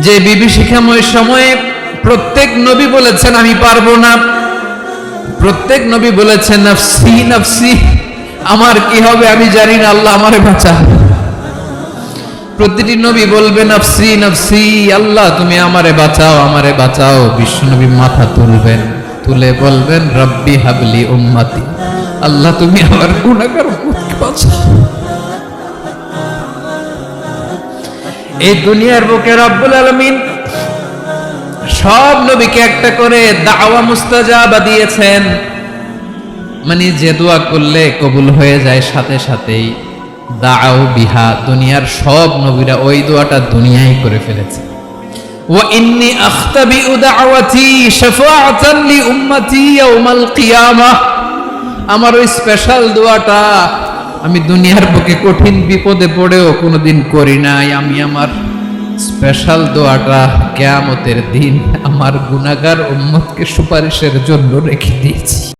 যে বিভীষিকাময় সময়ে প্রত্যেক নবী বলেছেন আমি পারবো না, প্রত্যেক নবী বলেছেন নফসি নফসি, আমার কি হবে আমি জানি না, আল্লাহ আমারে বাঁচা। প্রতিটি নবী বলবে নফসি নফসি, আল্লাহ তুমি আমারে বাঁচাও আমারে বাঁচাও। বিশ্বনবী মাথা তুলবেন, তুলে বলবেন রব্বি হাবলি উম্মতি, আল্লাহ তুমি আমার গুনাহগার উম্মতকে বাঁচাও। এই দুনিয়ার বুকে রব্বুল আলামিন সব নবীকে একটা করে দাওয়া মুস্তাজাবা দিয়েছেন, মানে যে দোয়া করলে কবুল হয়ে যায় সাথে সাথেই। দাও বিহা, দুনিয়ার সব নবীরা ওই দোয়াটা দুনিয়ায় করে ফেলেছে। ওয়া ইন্নী আখতাবিউ দাওয়াতি শাফাআতান লি উম্মতি ইয়াউমাল কিয়ামাহ, আমার ওই স্পেশাল দোয়াটা আমি দুনিয়ার বুকে কঠিন বিপদে পড়েও কোনোদিন করি নাই। আমি আমার স্পেশাল দোয়াটা কিয়ামতের দিন আমার গুনাহগার উম্মতকে সুপারিশের জন্য রেখে দিয়েছি।